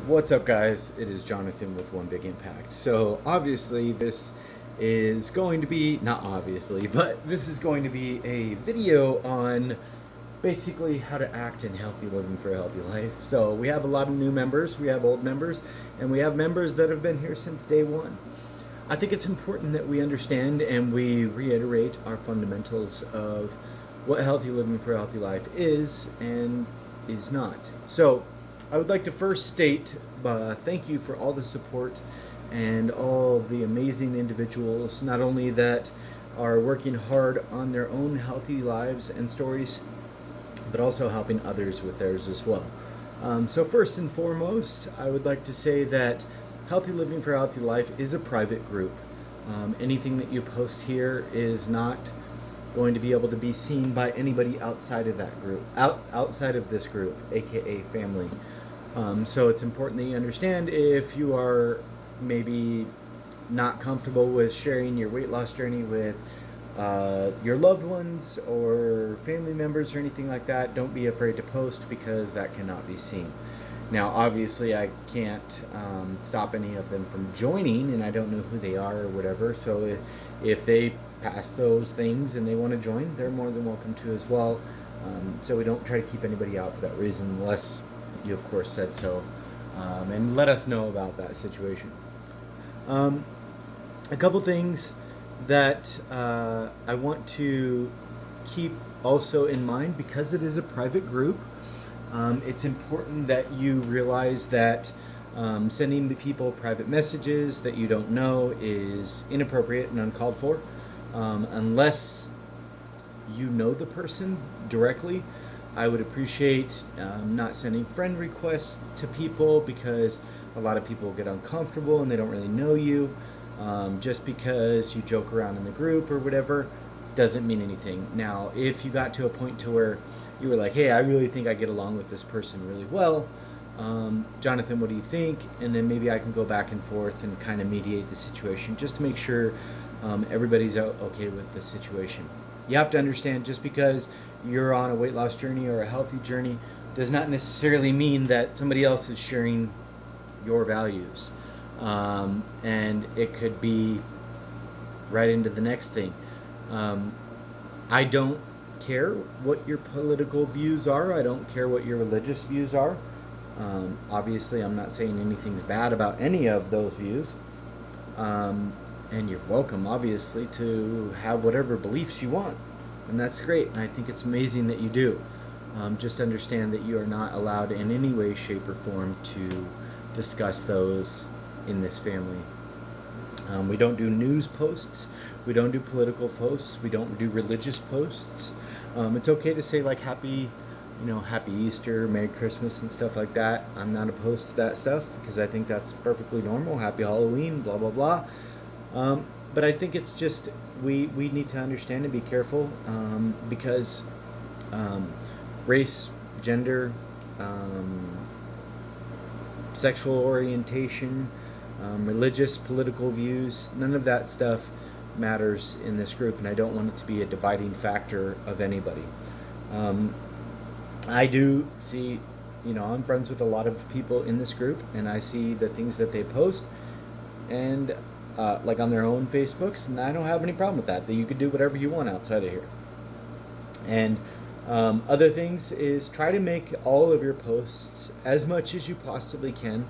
What's up, guys? It is Jonathan with One Big Impact. So, obviously, this is going to be, not obviously, but this is going to be a video on basically how to act in healthy living for a healthy life. So, we have a lot of new members, we have old members, and we have members that have been here since day one. I think it's important that we understand and we reiterate our fundamentals of what healthy living for a healthy life is and is not. So, I would like to first state thank you for all the support and all of the amazing individuals, not only that are working hard on their own healthy lives and stories, but also helping others with theirs as well. So, first and foremost, I would like to say that Healthy Living for a Healthy Life is a private group. Anything that you post here is not going to be able to be seen by anybody outside of that group, outside of this group, aka family. So it's important that you understand if you are maybe not comfortable with sharing your weight loss journey with your loved ones or family members or anything like that, don't be afraid to post because that cannot be seen. Now, obviously, I can't stop any of them from joining, and I don't know who they are or whatever. So if they pass those things and they want to join, they're more than welcome to as well. So we don't try to keep anybody out for that reason unless you, of course, said so. And let us know about that situation. A couple things that I want to keep also in mind because it is a private group. It's important that you realize that sending the people private messages that you don't know is inappropriate and uncalled for unless you know the person directly. I would appreciate not sending friend requests to people because a lot of people get uncomfortable and they don't really know you. Just because you joke around in the group or whatever doesn't mean anything. Now, if you got to a point to where you were like, hey, I really think I get along with this person really well, Jonathan, what do you think? And then maybe I can go back and forth and kind of mediate the situation just to make sure everybody's okay with the situation. You have to understand just because you're on a weight loss journey or a healthy journey does not necessarily mean that somebody else is sharing your values. And it could be right into the next thing. I don't care what your political views are. I don't care what your religious views are. Obviously, I'm not saying anything's bad about any of those views. And you're welcome, obviously, to have whatever beliefs you want. And that's great. And I think it's amazing that you do. Just understand that you are not allowed in any way, shape, or form to discuss those in this family. We don't do news posts. We don't do political posts. We don't do religious posts. It's okay to say like happy Easter, Merry Christmas and stuff like that. I'm not opposed to that stuff because I think that's perfectly normal. Happy Halloween, blah, blah, blah. But I think it's just we need to understand and be careful because race, gender, sexual orientation, religious, political views, none of that stuff matters in this group, and I don't want it to be a dividing factor of anybody. I do see, I'm friends with a lot of people in this group, and I see the things that they post, and like on their own Facebooks, and I don't have any problem with that. That you could do whatever you want outside of here. And other things is try to make all of your posts as much as you possibly can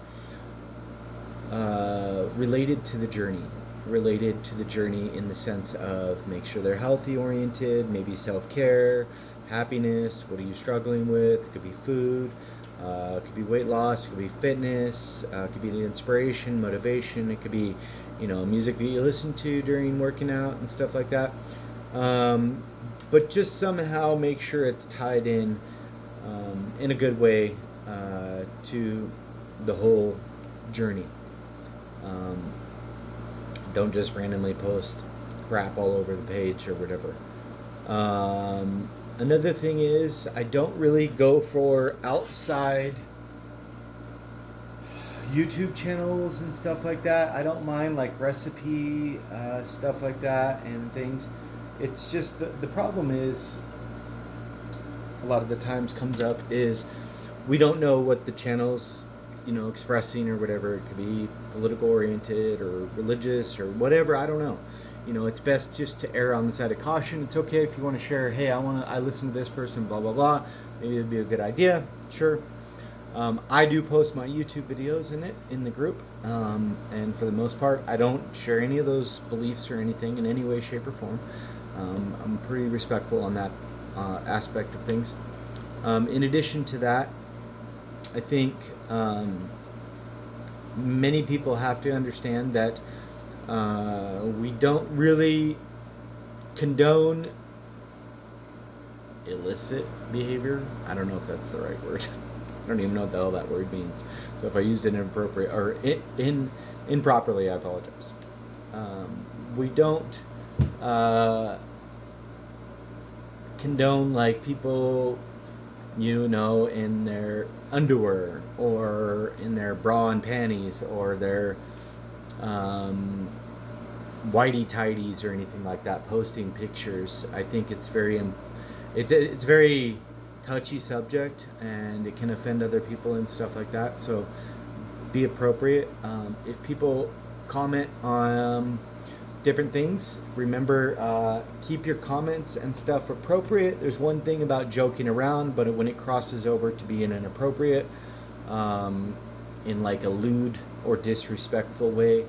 related to the journey. Related to the journey in the sense of make sure they're healthy oriented, maybe self-care, happiness, what are you struggling with? It could be food, it could be weight loss, it could be fitness, it could be inspiration, motivation, it could be, music that you listen to during working out and stuff like that. But just somehow make sure it's tied in a good way to the whole journey. Don't just randomly post crap all over the page or whatever. Another thing is I don't really go for outside YouTube channels and stuff like that. I don't mind like recipe stuff like that and things. It's just the problem is a lot of the times comes up is we don't know what the channels expressing or whatever. It could be political oriented or religious or whatever. I don't know. It's best just to err on the side of caution. It's okay if you want to share, hey, I listen to this person, blah blah blah. Maybe it'd be a good idea. Sure. I do post my YouTube videos in the group, and for the most part, I don't share any of those beliefs or anything in any way, shape, or form. I'm pretty respectful on that aspect of things. In addition to that, I think many people have to understand that we don't really condone illicit behavior. I don't know if that's the right word. I don't even know what the hell that word means. So if I used it inappropriate or improperly, I apologize. We don't condone like people, in their underwear or in their bra and panties or their whitey tighties or anything like that, posting pictures. I think it's very touchy subject, and it can offend other people and stuff like that. So be appropriate. If people comment on different things, remember, keep your comments and stuff appropriate. There's one thing about joking around, but when it crosses over to being inappropriate, in like a lewd or disrespectful way,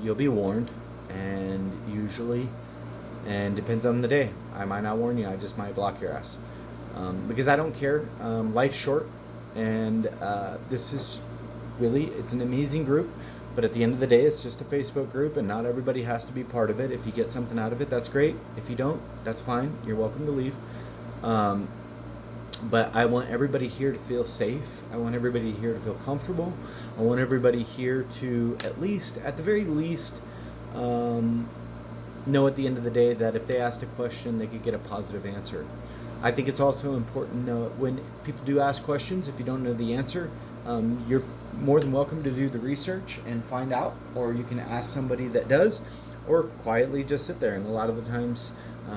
you'll be warned. And usually, and depends on the day, I might not warn you, I just might block your ass, because I don't care. Life's short, and this is really, it's an amazing group, but at the end of the day, it's just a Facebook group, and not everybody has to be part of it. If you get something out of it, that's great. If you don't, that's fine. You're welcome to leave. But I want everybody here to feel safe. I want everybody here to feel comfortable. I want everybody here to, at the very least, know at the end of the day that if they asked a question, they could get a positive answer. I think it's also important to know when people do ask questions, if you don't know the answer, you're more than welcome to do the research and find out, or you can ask somebody that does, or quietly just sit there. And a lot of the times,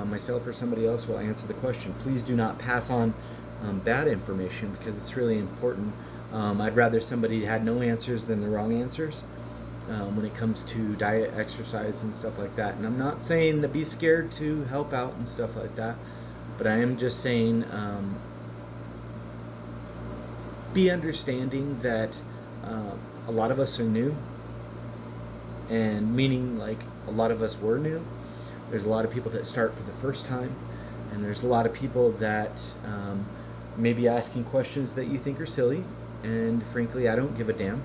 myself or somebody else will answer the question. Please do not pass on bad information, because it's really important. I'd rather somebody had no answers than the wrong answers when it comes to diet, exercise, and stuff like that. And I'm not saying to be scared to help out and stuff like that, but I am just saying, be understanding that a lot of us are new, and meaning like a lot of us were new. There's a lot of people that start for the first time, and there's a lot of people that may be asking questions that you think are silly, and frankly, I don't give a damn.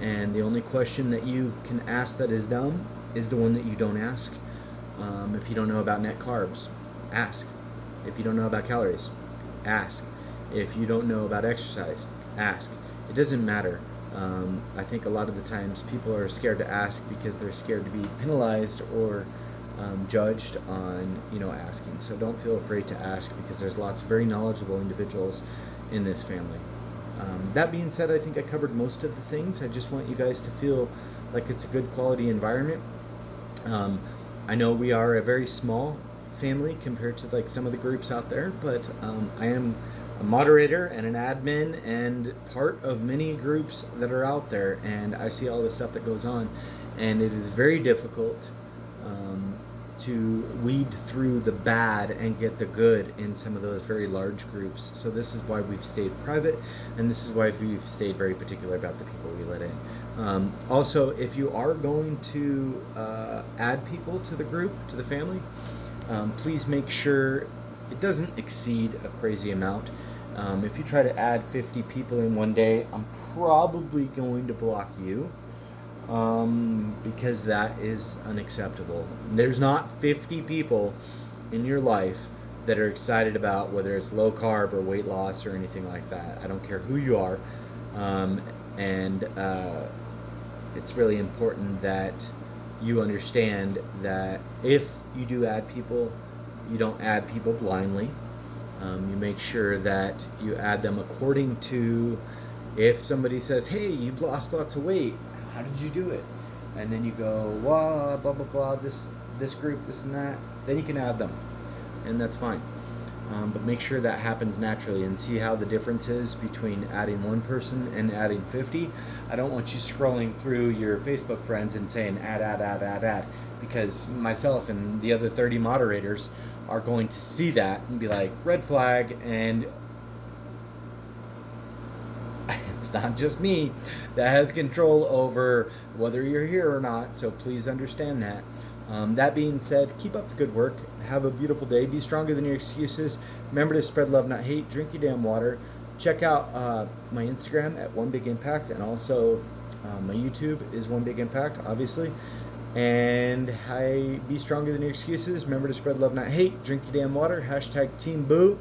And the only question that you can ask that is dumb is the one that you don't ask. If you don't know about net carbs, ask. If you don't know about calories, ask. If you don't know about exercise, ask. It doesn't matter. I think a lot of the times people are scared to ask because they're scared to be penalized or judged on asking. So don't feel afraid to ask, because there's lots of very knowledgeable individuals in this family. That being said, I think I covered most of the things. I just want you guys to feel like it's a good quality environment. I know we are a very small family compared to like some of the groups out there, but I am a moderator and an admin and part of many groups that are out there, and I see all the stuff that goes on, and it is very difficult to weed through the bad and get the good in some of those very large groups. So this is why we've stayed private, and this is why we've stayed very particular about the people we let in. Also, if you are going to add people to the group, to the family, please make sure it doesn't exceed a crazy amount. If you try to add 50 people in one day, I'm probably going to block you, because that is unacceptable. There's not 50 people in your life that are excited about whether it's low carb or weight loss or anything like that. I don't care who you are. And it's really important that you understand that if you do add people, you don't add people blindly. You make sure that you add them according to, if somebody says, hey, you've lost lots of weight, how did you do it? And then you go, blah, blah, blah, blah, this group, this and that, then you can add them, and that's fine. but make sure that happens naturally and see how the difference is between adding one person and adding 50. I don't want you scrolling through your Facebook friends and saying add, because myself and the other 30 moderators are going to see that and be like, red flag. And it's not just me that has control over whether you're here or not, so please understand that. That being said, keep up the good work. Have a beautiful day. Be stronger than your excuses. Remember to spread love, not hate. Drink your damn water. Check out my Instagram at One Big Impact, and also my YouTube is One Big Impact, obviously. And be stronger than your excuses. Remember to spread love, not hate. Drink your damn water. Hashtag Team Boo.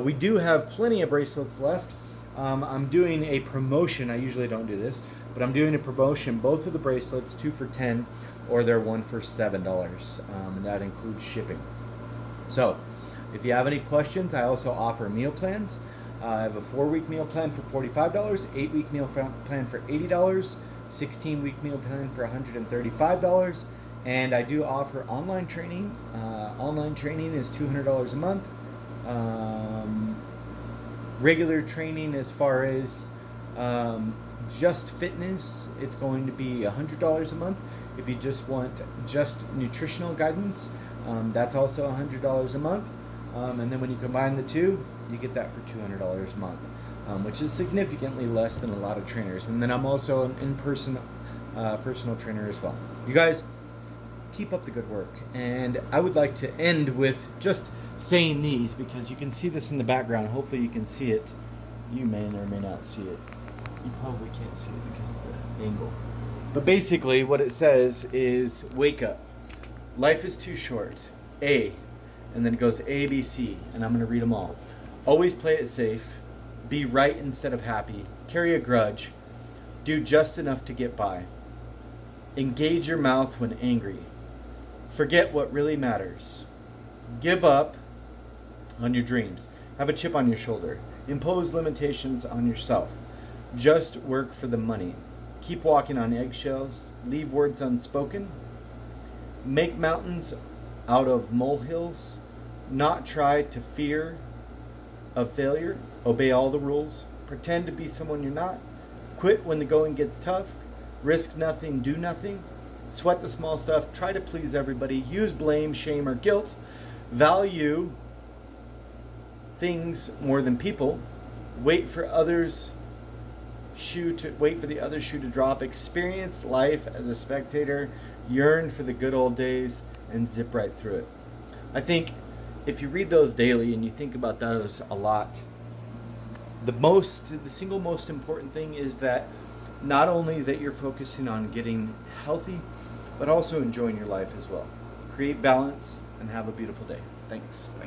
We do have plenty of bracelets left. I'm doing a promotion. I usually don't do this, but I'm doing a promotion. Both of the bracelets, 2 for $10, or they're 1 for $7, and that includes shipping. So, if you have any questions, I also offer meal plans. I have a 4-week meal plan for $45, 8-week meal plan for $80, 16-week meal plan for $135, and I do offer online training. Online training is $200 a month. Regular training, as far as just fitness, it's going to be $100 a month. If you just want just nutritional guidance, that's also $100 a month. And then when you combine the two, you get that for $200 a month, which is significantly less than a lot of trainers. And then I'm also an in-person personal trainer as well. You guys, keep up the good work. And I would like to end with just saying these, because you can see this in the background. Hopefully you can see it. You may or may not see it. You probably can't see it because of the angle. But basically what it says is, wake up. Life is too short. A. And then it goes A, B, C. And I'm going to read them all. Always play it safe. Be right instead of happy. Carry a grudge. Do just enough to get by. Engage your mouth when angry. Forget what really matters. Give up on your dreams. Have a chip on your shoulder. Impose limitations on yourself. Just work for the money. Keep walking on eggshells. Leave words unspoken. Make mountains out of molehills. Not try to fear of failure. Obey all the rules. Pretend to be someone you're not. Quit when the going gets tough. Risk nothing, do nothing. Sweat the small stuff. Try to please everybody. Use blame, shame, or guilt. Value things more than people. Wait for the other shoe to drop. Experience life as a spectator. Yearn for the good old days, and zip right through it. I think if you read those daily and you think about those a lot, the single most important thing is that not only that you're focusing on getting healthy, but also enjoying your life as well. Create balance and have a beautiful day. Thanks. Bye.